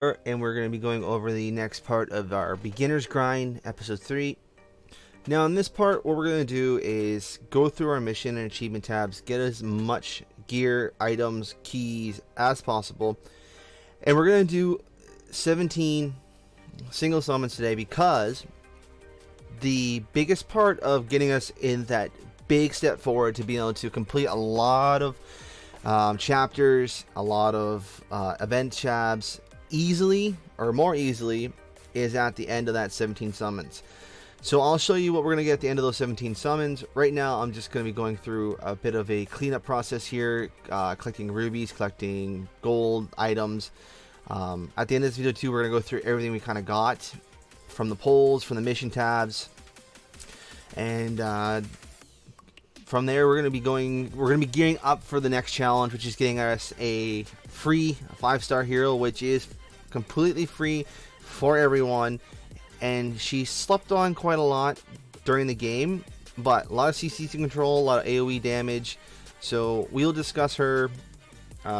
And we're going to be going over the next part of our beginner's grind, episode 3. Now in this part, what we're going to do is go through our mission and achievement tabs, get as much gear, items, keys as possible, and we're going to do 17 single summons today, because the biggest part of getting us in that big step forward to be able to complete a lot of chapters, a lot of event tabs easily, or more easily, is at the end of that 17 summons. So I'll show you what we're going to get at the end of those 17 summons. Right now I'm just going to be going through a bit of a cleanup process here, collecting rubies, collecting gold items. At the end of this video too, we're going to go through everything we kind of got from the polls, from the mission tabs, and from there we're going to be gearing up for the next challenge, which is getting us a free 5-star hero, which is completely free for everyone. And she slept on quite a lot during the game, but a lot of CC control, a lot of AoE damage. So we'll discuss her in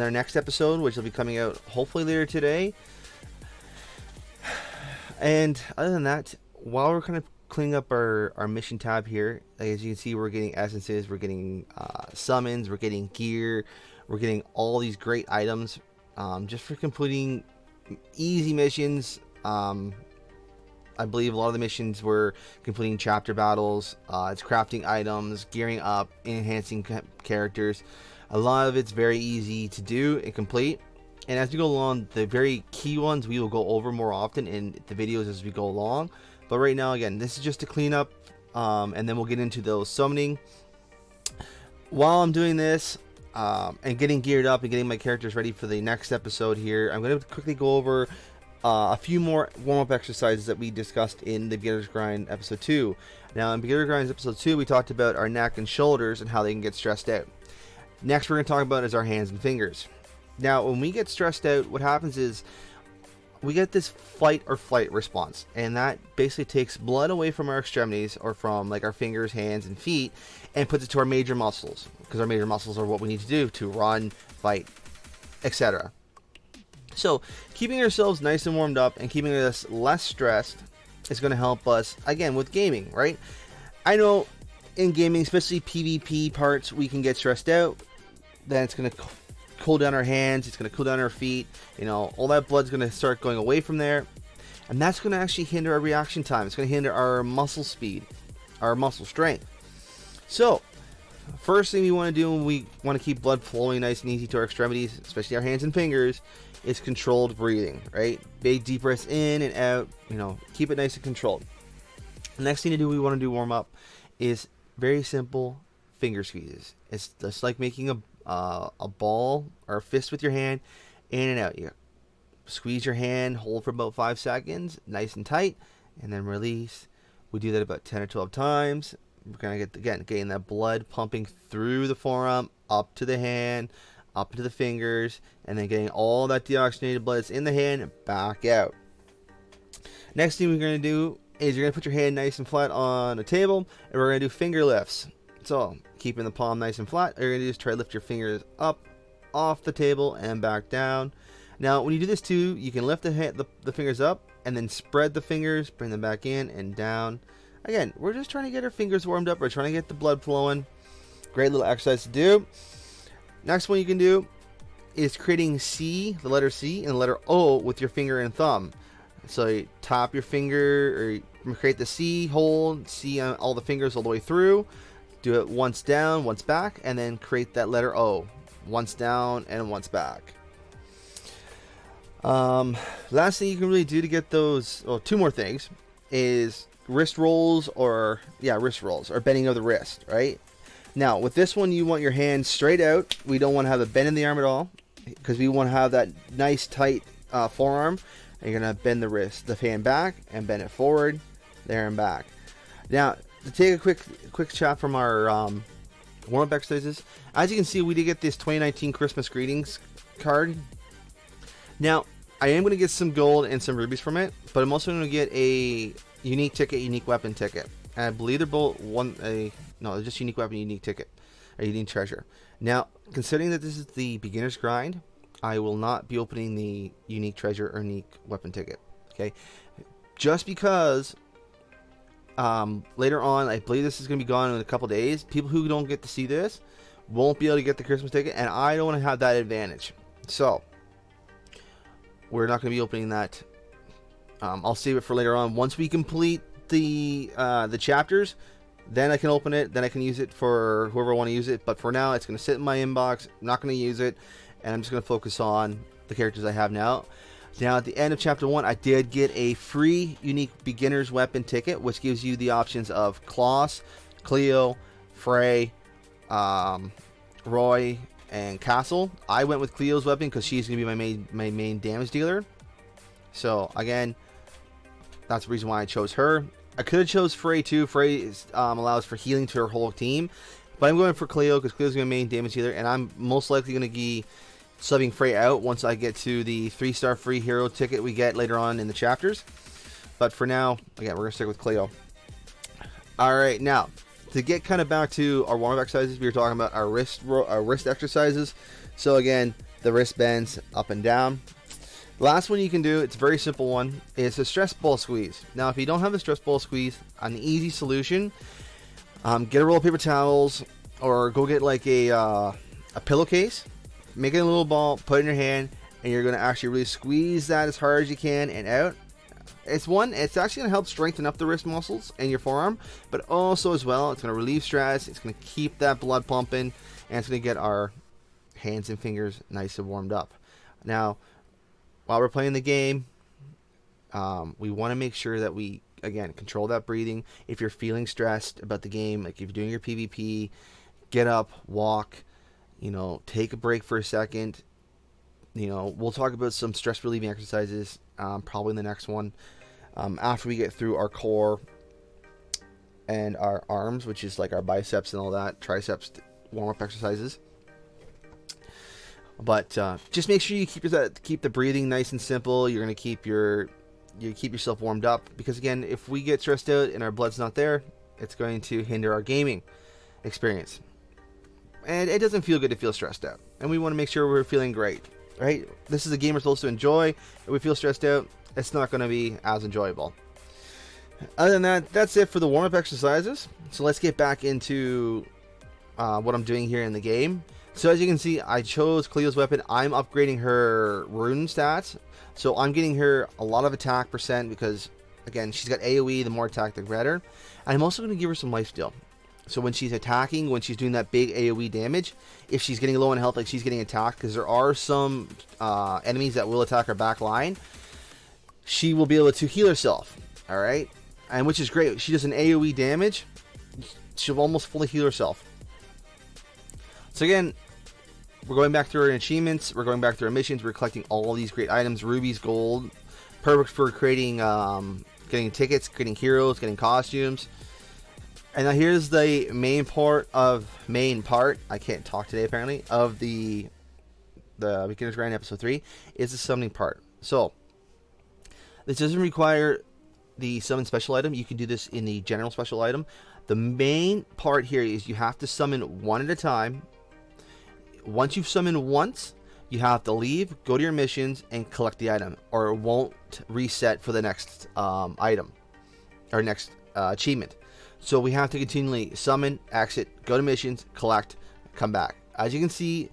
our next episode, which will be coming out hopefully later today. And other than that, while we're kind of cleaning up our mission tab here, as you can see, we're getting essences, we're getting summons, we're getting gear, we're getting all these great items just for completing easy missions. I believe a lot of the missions were completing chapter battles, it's crafting items, gearing up, enhancing characters. A lot of it's very easy to do and complete. And as we go along, the very key ones we will go over more often in the videos as we go along. But right now, again, this is just to clean up, and then we'll get into those summoning. While I'm doing this and getting geared up and getting my characters ready for the next episode here, I'm going to quickly go over a few more warm-up exercises that we discussed in the Beginner's Grind episode 2. Now in Beginner's Grind episode 2, we talked about our neck and shoulders and how they can get stressed out. Next we're going to talk about is our hands and fingers. Now when we get stressed out, what happens is we get this fight or flight response, and that basically takes blood away from our extremities, or from like our fingers, hands, and feet, and puts it to our major muscles, because our major muscles are what we need to do to run, fight, etc. So keeping ourselves nice and warmed up and keeping us less stressed is going to help us, again, with gaming, right? I know in gaming, especially PvP parts, we can get stressed out. Then it's going to cool down our hands, it's going to cool down our feet, you know, all that blood's going to start going away from there, and that's going to actually hinder our reaction time. It's going to hinder our muscle speed, our muscle strength. So first thing we want to do when we want to keep blood flowing nice and easy to our extremities, especially our hands and fingers, is controlled breathing, right? Big deep breaths in and out, you know, keep it nice and controlled. The next thing to do, we want to do warm up, is very simple finger squeezes. It's just like making a ball or a fist with your hand, in and out. You squeeze your hand, hold for about 5 seconds, nice and tight, and then release. We do that about 10 or 12 times. We're gonna get, again, getting that blood pumping through the forearm, up to the hand, up to the fingers, and then getting all that deoxygenated blood that's in the hand back out. Next thing we're going to do is you're going to put your hand nice and flat on a table, and we're going to do finger lifts. So keeping the palm nice and flat, you're going to just try to lift your fingers up off the table and back down. Now when you do this too, you can lift the fingers up and then spread the fingers, bring them back in and down. Again, we're just trying to get our fingers warmed up, we're trying to get the blood flowing. Great little exercise to do. Next one you can do is creating C, the letter C, and the letter O with your finger and thumb. So you tap your finger, or create the C, hold C on all the fingers all the way through. Do it once down, once back, and then create that letter O. Once down and once back. Last thing you can really do to get those, well, 2 more things, is wrist rolls, or bending of the wrist, right? Now, with this one, you want your hands straight out. We don't want to have a bend in the arm at all, because we want to have that nice, tight forearm. And you're going to bend the hand back, and bend it forward, there and back. Now, to take a quick chat from our warm-up exercises, as you can see, we did get this 2019 Christmas greetings card. Now, I am going to get some gold and some rubies from it, but I'm also going to get a unique ticket, unique weapon ticket. And I believe they're both no, just unique weapon, unique ticket, a unique treasure. Now, considering that this is the beginner's grind, I will not be opening the unique treasure or unique weapon ticket. Okay, just because later on, I believe this is going to be gone in a couple days. People who don't get to see this won't be able to get the Christmas ticket, and I don't want to have that advantage. So we're not going to be opening that. I'll save it for later on. Once we complete the chapters, then I can open it. Then I can use it for whoever want to use it. But for now, it's going to sit in my inbox. I'm not going to use it, and I'm just going to focus on the characters I have now. Now, at the end of Chapter 1, I did get a free unique beginner's weapon ticket, which gives you the options of Klaus, Cleo, Frey, Roy, and Castle. I went with Cleo's weapon because she's going to be my main damage dealer. So, again, that's the reason why I chose her. I could have chose Frey too. Frey allows for healing to her whole team. But I'm going for Cleo because Cleo's going to be my main damage dealer, and I'm most likely going to be subbing Frey out once I get to the 3-star free hero ticket we get later on in the chapters. But for now, again, we're going to stick with Cleo. Alright, now, to get kind of back to our warm-up exercises, we were talking about our wrist exercises. So again, the wrist bends up and down. Last one you can do, it's a very simple one, is a stress ball squeeze. Now, if you don't have a stress ball squeeze, an easy solution, get a roll of paper towels, or go get like a pillowcase. Make it a little ball, put it in your hand, and you're going to actually really squeeze that as hard as you can and out. It's actually going to help strengthen up the wrist muscles and your forearm, but also as well, it's going to relieve stress, it's going to keep that blood pumping, and it's going to get our hands and fingers nice and warmed up. Now, while we're playing the game, we want to make sure that we, again, control that breathing. If you're feeling stressed about the game, like if you're doing your PvP, get up, walk, take a break for a second. We'll talk about some stress relieving exercises probably in the next one after we get through our core and our arms, which is like our biceps and all that, triceps warm-up exercises. But just make sure you keep the breathing nice and simple. You're going to keep yourself warmed up, because again, if we get stressed out and our blood's not there, it's going to hinder our gaming experience. And it doesn't feel good to feel stressed out. And we want to make sure we're feeling great, right? This is a game we're supposed to enjoy. If we feel stressed out, it's not going to be as enjoyable. Other than that, that's it for the warm-up exercises. So let's get back into what I'm doing here in the game. So as you can see, I chose Cleo's weapon. I'm upgrading her rune stats. So I'm getting her a lot of attack percent because, again, she's got AoE. The more attack, the better. And I'm also going to give her some lifesteal. So when she's attacking, when she's doing that big AoE damage, if she's getting low in health, like she's getting attacked, because there are some enemies that will attack her back line, she will be able to heal herself, alright? And which is great. She does an AoE damage, she'll almost fully heal herself. So again, we're going back through our achievements, we're going back through our missions, we're collecting all these great items, rubies, gold, perfect for creating, getting tickets, creating heroes, getting costumes. And now here's the main part, I can't talk today apparently, of the Beginner's Grind Episode 3, is the summoning part. So, this doesn't require the summon special item. You can do this in the general special item. The main part here is you have to summon one at a time. Once you've summoned once, you have to leave, go to your missions, and collect the item, or it won't reset for the next item, or next achievement. So we have to continually summon, exit, go to missions, collect, come back. As you can see,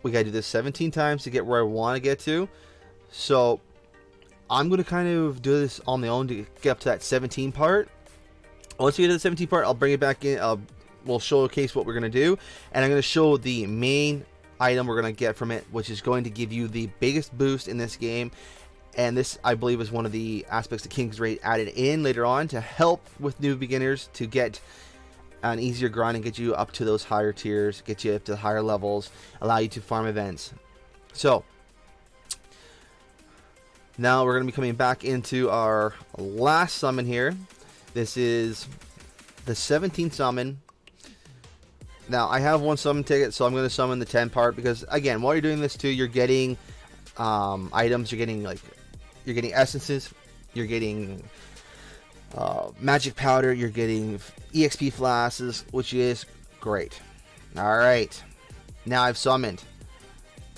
we gotta do this 17 times to get where I want to get to. So I'm going to kind of do this on my own to get up to that 17 part. Once we get to the 17 part, I'll bring it back in. We'll showcase what we're going to do. And I'm going to show the main item we're going to get from it, which is going to give you the biggest boost in this game. And this, I believe, is one of the aspects that King's Raid added in later on to help with new beginners to get an easier grind and get you up to those higher tiers, get you up to higher levels, allow you to farm events. So, now we're going to be coming back into our last summon here. This is the 17th summon. Now, I have one summon ticket, so I'm going to summon the 10 part because, again, while you're doing this too, you're getting items, you're getting essences, you're getting magic powder, you're getting EXP flasks, which is great. Alright, now I've summoned.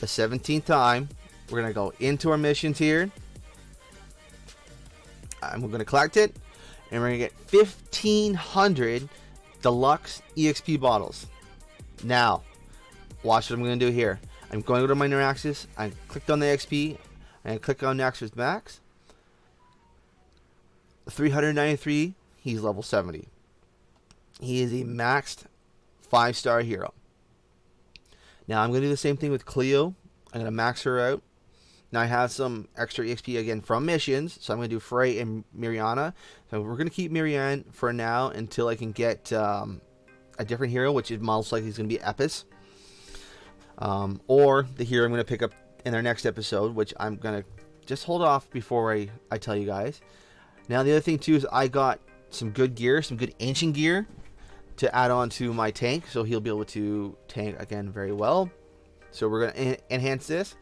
the 17th time. We're going to go into our missions here. And we're going to collect it. And we're going to get 1,500 deluxe EXP bottles. Now, watch what I'm going to do here. I'm going to go to my Neuraxis. I clicked on the XP. And click on Naxxra's Max. 393. He's level 70. He is a maxed 5-star hero. Now I'm going to do the same thing with Cleo. I'm going to max her out. Now I have some extra EXP again from missions. So I'm going to do Frey and Mirjana. So we're going to keep Mirjana for now until I can get a different hero, which is most likely is going to be Epis. Or the hero I'm going to pick up in our next episode, which I'm going to just hold off before I tell you guys. Now the other thing too is I got some good gear, some good ancient gear to add on to my tank, so he'll be able to tank again very well. So we're going to enhance this.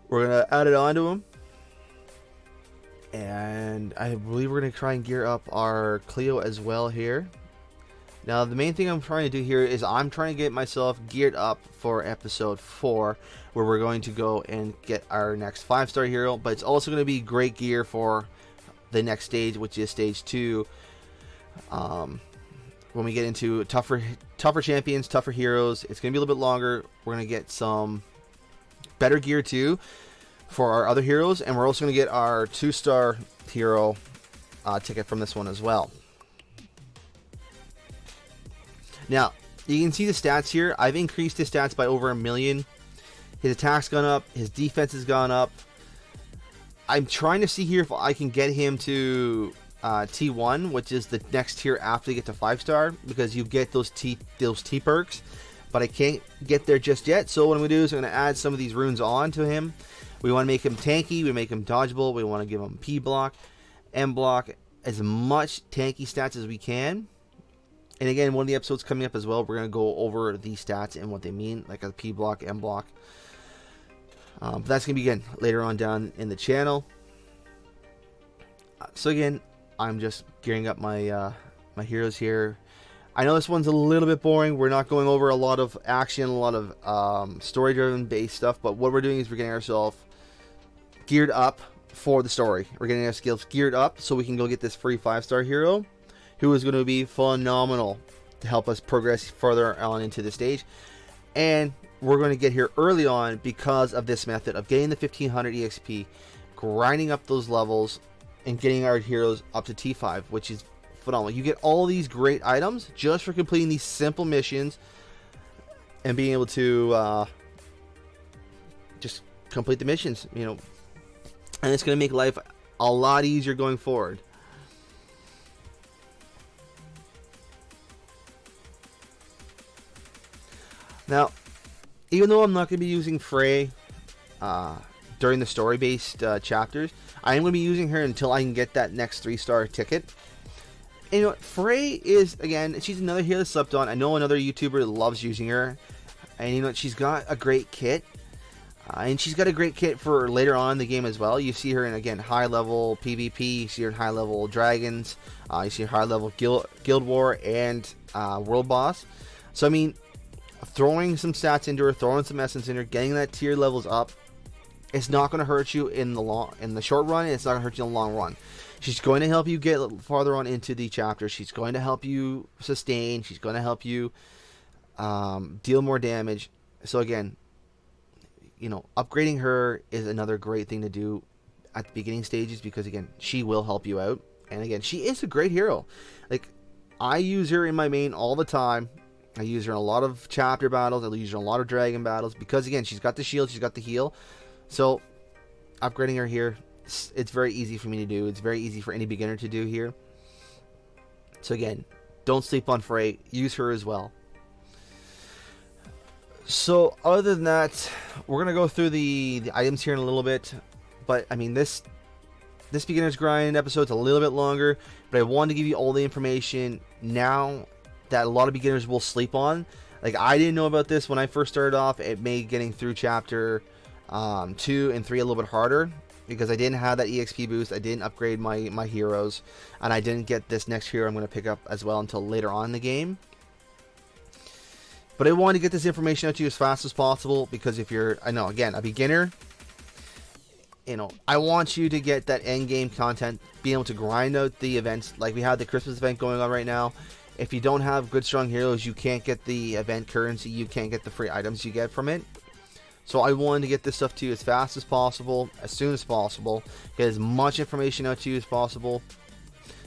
We're going to add it onto him. And I believe we're going to try and gear up our Cleo as well here. Now the main thing I'm trying to do here is I'm trying to get myself geared up for episode 4, where we're going to go and get our next 5-star hero, but it's also going to be great gear for the next stage, which is stage 2. When we get into tougher champions, tougher heroes, it's going to be a little bit longer. We're going to get some better gear too for our other heroes, and we're also going to get our 2-star hero ticket from this one as well. Now, you can see the stats here. I've increased his stats by over 1 million. His attack's gone up. His defense has gone up. I'm trying to see here if I can get him to T1, which is the next tier after you get to 5-star, because you get those T perks, but I can't get there just yet. So what I'm going to do is I'm going to add some of these runes on to him. We want to make him tanky, we make him dodgeable, we want to give him P block, M block, as much tanky stats as we can. And again, one of the episodes coming up as well, we're going to go over these stats and what they mean, like a P block, M block. But that's going to be again later on down in the channel. So again, I'm just gearing up my my heroes here. I know this one's a little bit boring. We're not going over a lot of action, a lot of story-driven based stuff. But what we're doing is we're getting ourselves geared up for the story. We're getting our skills geared up so we can go get this free 5-star hero, who is going to be phenomenal to help us progress further on into the stage. And we're going to get here early on because of this method of getting the 1500 EXP, grinding up those levels, and getting our heroes up to T5, which is phenomenal. You get all these great items just for completing these simple missions and being able to just complete the missions, you know. And it's going to make life a lot easier going forward. Now, even though I'm not going to be using Frey during the story-based chapters, I am going to be using her until I can get that next 3-star ticket. And you know what? Frey is, again, she's another hero that slept on. I know another YouTuber loves using her. And you know what? She's got a great kit. And she's got a great kit for later on in the game as well. You see her in, again, high-level PvP. You see her in high-level Dragons. You see her high-level Guild War and World Boss. So, I mean, throwing some stats into her, throwing some essence in her, getting that tier levels up, it's not going to hurt you in the short run, and it's not going to hurt you in the long run. She's going to help you get farther on into the chapter. She's going to help you sustain. She's going to help you deal more damage. So again, you know, upgrading her is another great thing to do at the beginning stages, because again, she will help you out. And again, she is a great hero. Like, I use her in my main all the time. I use her in a lot of chapter battles. I use her in a lot of dragon battles because, again, she's got the shield, she's got the heal. So, upgrading her here, it's very easy for me to do. It's very easy for any beginner to do here. So, again, don't sleep on Frey. Use her as well. So, other than that, we're going to go through the items here in a little bit. But, I mean, this beginner's grind episode's a little bit longer. But I wanted to give you all the information now that a lot of beginners will sleep on. Like, I didn't know about this when I first started off. It made getting through chapter 2 and 3 a little bit harder, because I didn't have that EXP boost. I didn't upgrade my heroes, and I didn't get this next hero I'm going to pick up as well until later on in the game. But I want to get this information out to you as fast as possible, because if you're, I know, again, a beginner, I want you to get that end game content, being able to grind out the events. Like we have the Christmas event going on right now. If you don't have good strong heroes, you can't get the event currency, you can't get the free items you get from it. So I wanted to get this stuff to you as fast as possible, as soon as possible, get as much information out to you as possible.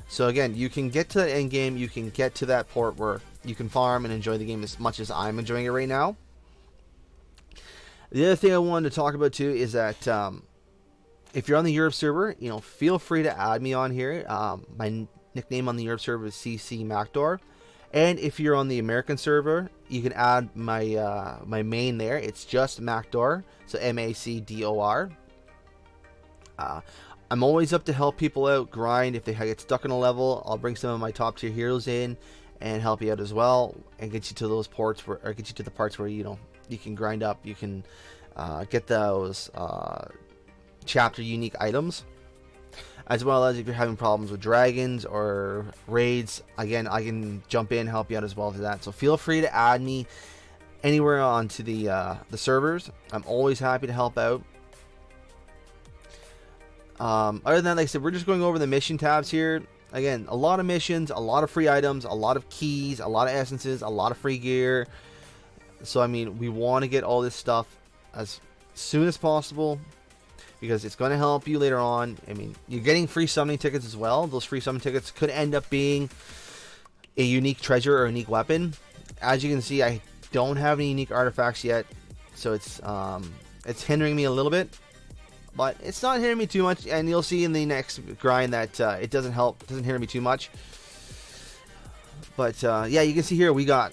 So again, you can get to that end game, you can get to that port where you can farm and enjoy the game as much as I'm enjoying it right now. The other thing I wanted to talk about too is that if you're on the Europe server, feel free to add me on here. My nickname on the Europe server is CC Macdor. And if you're on the American server, you can add my my main there. It's just Macdor, so MACDOR. I'm always up to help people out, grind. If they get stuck in a level, I'll bring some of my top tier heroes in and help you out as well, and get you to those ports or get you to the parts where you can grind up. You can get those chapter unique items, as well as if you're having problems with dragons or raids. Again, I can jump in and help you out as well for that. So feel free to add me anywhere onto the servers. I'm always happy to help out. Other than that, like I said, we're just going over the mission tabs here. Again, a lot of missions, a lot of free items, a lot of keys, a lot of essences, a lot of free gear. So I mean, we want to get all this stuff as soon as possible, because it's going to help you later on. I mean, you're getting free summoning tickets as well. Those free summoning tickets could end up being a unique treasure or a unique weapon. As you can see, I don't have any unique artifacts yet, so it's hindering me a little bit. But it's not hindering me too much, and you'll see in the next grind that it doesn't hinder me too much. But yeah, you can see here we got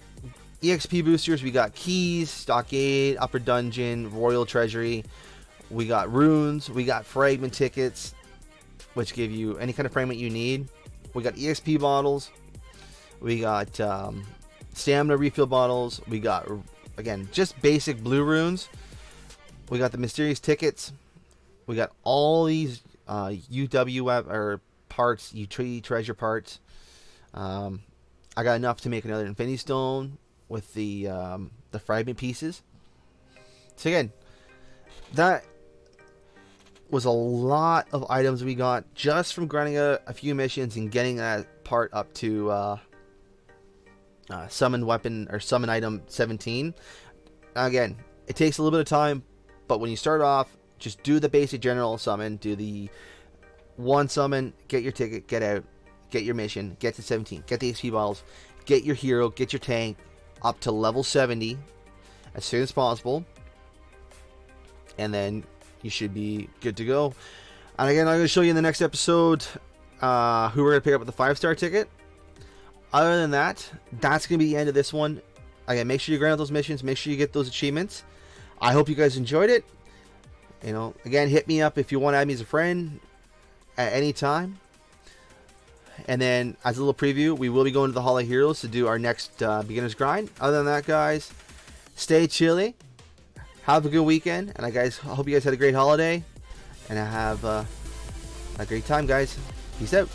EXP boosters, we got keys, stockade, upper dungeon, royal treasury, we got runes, we got fragment tickets, which give you any kind of fragment you need. We got EXP bottles, we got stamina refill bottles, we got, again, just basic blue runes, we got the mysterious tickets. We got all these UW or parts, utility treasure parts. I got enough to make another Infinity Stone with the fragment pieces. So again, that was a lot of items we got just from grinding a few missions and getting that part up to summon weapon or summon item 17. Again, it takes a little bit of time, but when you start off, just do the basic general summon, do the one summon, get your ticket, get out, get your mission, get to 17, get the XP bottles, get your hero, get your tank up to level 70 as soon as possible, and then you should be good to go. And again, I'm going to show you in the next episode who we're going to pick up with the 5-star ticket. Other than that, that's going to be the end of this one. Again, make sure you grind out those missions, make sure you get those achievements. I hope you guys enjoyed it. Again, hit me up if you want to add me as a friend at any time. And then, as a little preview, we will be going to the Hall of Heroes to do our next beginner's grind. Other than that, guys, stay chilly. Have a good weekend. And I hope you guys had a great holiday. And have a great time, guys. Peace out.